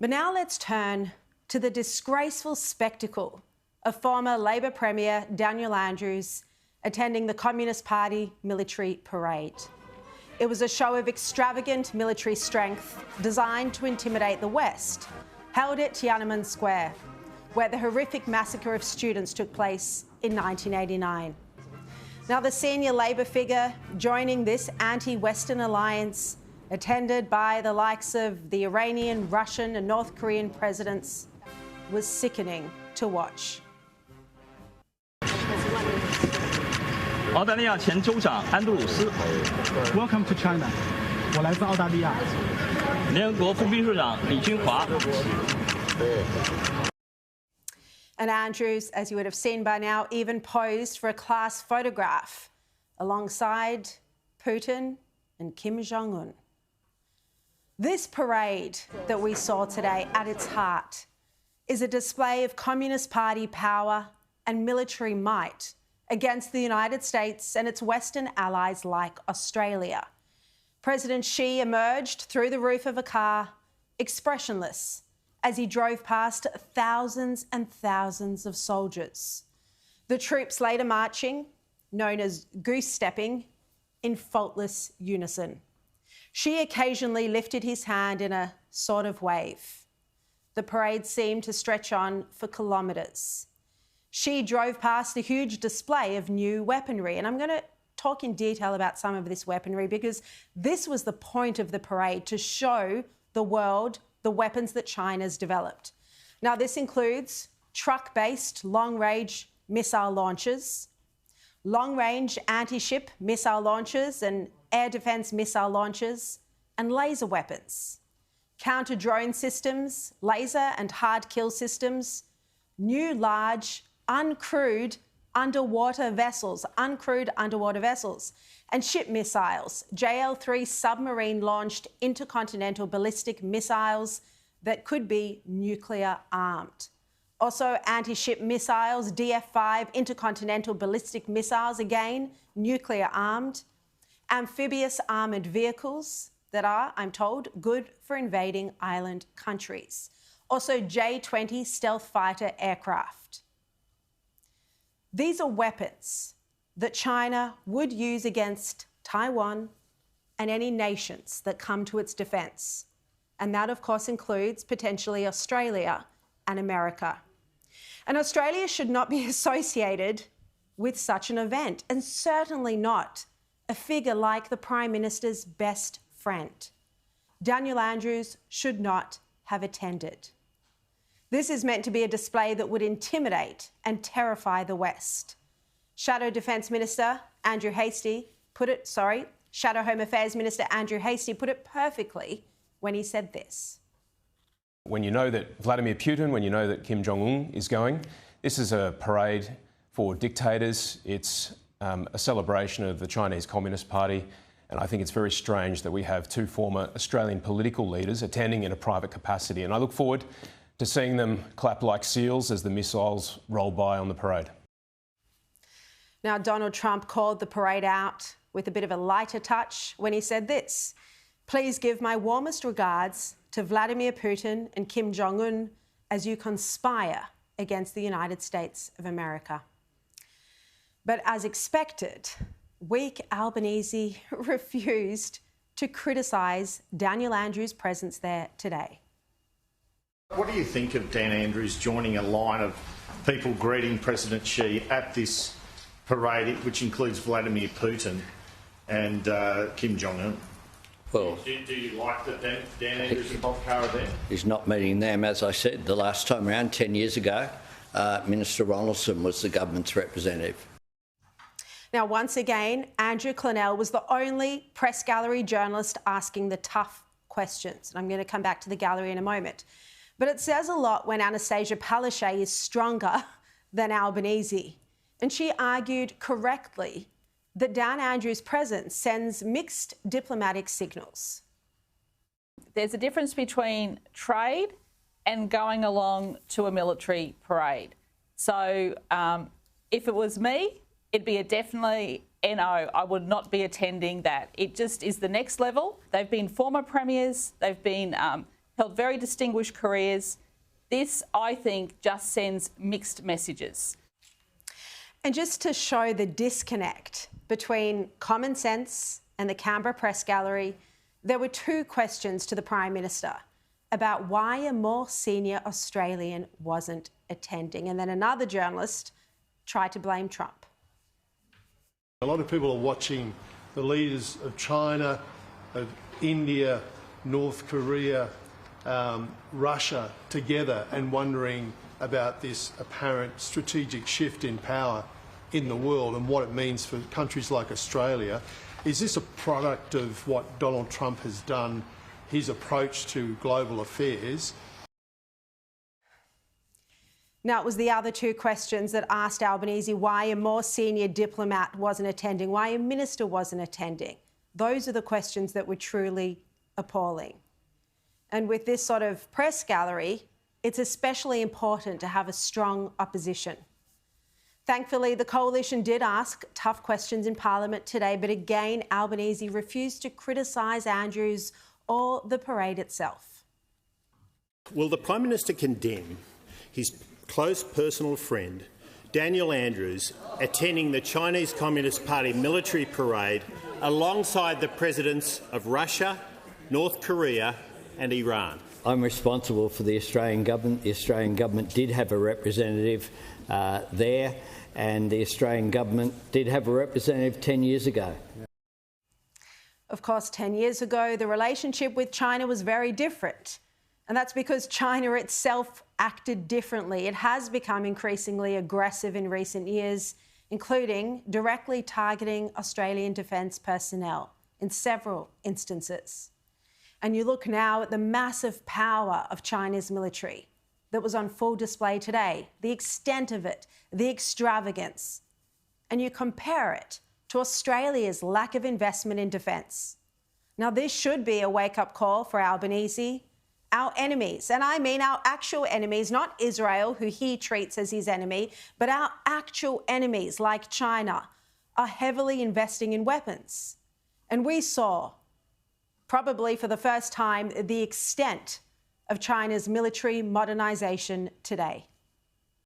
But now let's turn to the disgraceful spectacle of former Labor Premier Daniel Andrews attending the Communist Party military parade. It was a show of extravagant military strength designed to intimidate the West, held at Tiananmen Square, where the horrific massacre of students took place in 1989. Now, the senior Labor figure joining this anti-Western alliance, attended by the likes of the Iranian, Russian and North Korean presidents, was sickening to watch. 澳大利亚前州长安德鲁斯 Welcome to China. 我来自澳大利亚。联合国副秘书长李军华 And Andrews, as you would have seen by now, even posed for a class photograph alongside Putin and Kim Jong-un. This parade that we saw today, at its heart, is a display of Communist Party power and military might against the United States and its Western allies like Australia. President Xi emerged through the roof of a car, expressionless, as he drove past thousands and thousands of soldiers. The troops later marching, known as goose-stepping, in faultless unison. Xi occasionally lifted his hand in a sort of wave. The parade seemed to stretch on for kilometres. Xi drove past a huge display of new weaponry, and I'm going to talk in detail about some of this weaponry because this was the point of the parade, to show the world the weapons that China's developed. Now, this includes truck-based long-range missile launchers, long-range anti-ship missile launchers and air defence missile launchers, and laser weapons, counter-drone systems, laser and hard kill systems, new large uncrewed underwater vessels, and ship missiles, JL-3 submarine-launched intercontinental ballistic missiles that could be nuclear-armed. Also, anti-ship missiles, DF-5 intercontinental ballistic missiles, again, nuclear-armed. Amphibious armoured vehicles that are, I'm told, good for invading island countries. Also, J-20 stealth fighter aircraft. These are weapons that China would use against Taiwan and any nations that come to its defence. And that, of course, includes potentially Australia and America. And Australia should not be associated with such an event, and certainly not a figure like the Prime Minister's best friend. Daniel Andrews should not have attended. This is meant to be a display that would intimidate and terrify the West. Shadow Defence Minister Andrew Hastie Shadow Home Affairs Minister Andrew Hastie put it perfectly when he said this. When you know that Vladimir Putin, when you know that Kim Jong-un is going, this is a parade for dictators. It's a celebration of the Chinese Communist Party. And I think it's very strange that we have two former Australian political leaders attending in a private capacity. And I look forward to seeing them clap like seals as the missiles roll by on the parade. Now, Donald Trump called the parade out with a bit of a lighter touch when he said this: "Please give my warmest regards to Vladimir Putin and Kim Jong-un as you conspire against the United States of America." But as expected, weak Albanese refused to criticise Daniel Andrews' presence there today. What do you think of Dan Andrews joining a line of people greeting President Xi at this parade, which includes Vladimir Putin and Kim Jong-un? Well, do you like that Dan Andrews and Bob Carr are there? He's not meeting them. As I said the last time around, 10 years ago, Minister Ronaldson was the government's representative. Now, once again, Andrew Clennell was the only press gallery journalist asking the tough questions. And I'm going to come back to the gallery in a moment. But it says a lot when Anastasia Palaszczuk is stronger than Albanese. And she argued correctly that Dan Andrews' presence sends mixed diplomatic signals. There's a difference between trade and going along to a military parade. So if it was me, it'd be a definitely no, I would not be attending that. It just is the next level. They've been former premiers, they've been held very distinguished careers. This, I think, just sends mixed messages. And just to show the disconnect between common sense and the Canberra Press Gallery, there were 2 questions to the Prime Minister about why a more senior Australian wasn't attending. And then another journalist tried to blame Trump. A lot of people are watching the leaders of China, of India, North Korea, Russia together and wondering about this apparent strategic shift in power in the world and what it means for countries like Australia. Is this a product of what Donald Trump has done, his approach to global affairs? Now, it was the other 2 questions that asked Albanese why a more senior diplomat wasn't attending, why a minister wasn't attending. Those are the questions that were truly appalling. And with this sort of press gallery, it's especially important to have a strong opposition. Thankfully, the coalition did ask tough questions in Parliament today, but again, Albanese refused to criticise Andrews or the parade itself. Will the Prime Minister condemn his close personal friend, Daniel Andrews, attending the Chinese Communist Party military parade alongside the presidents of Russia, North Korea and Iran? I'm responsible for the Australian government. The Australian government did have a representative there, and the Australian government did have a representative 10 years ago. Of course, 10 years ago, the relationship with China was very different. And that's because China itself acted differently. It has become increasingly aggressive in recent years, including directly targeting Australian defence personnel in several instances. And you look now at the massive power of China's military that was on full display today, the extent of it, the extravagance, and you compare it to Australia's lack of investment in defence. Now, this should be a wake-up call for Albanese. Our enemies, and I mean our actual enemies, not Israel, who he treats as his enemy, but our actual enemies like China are heavily investing in weapons. And we saw, probably for the first time, the extent of China's military modernisation today.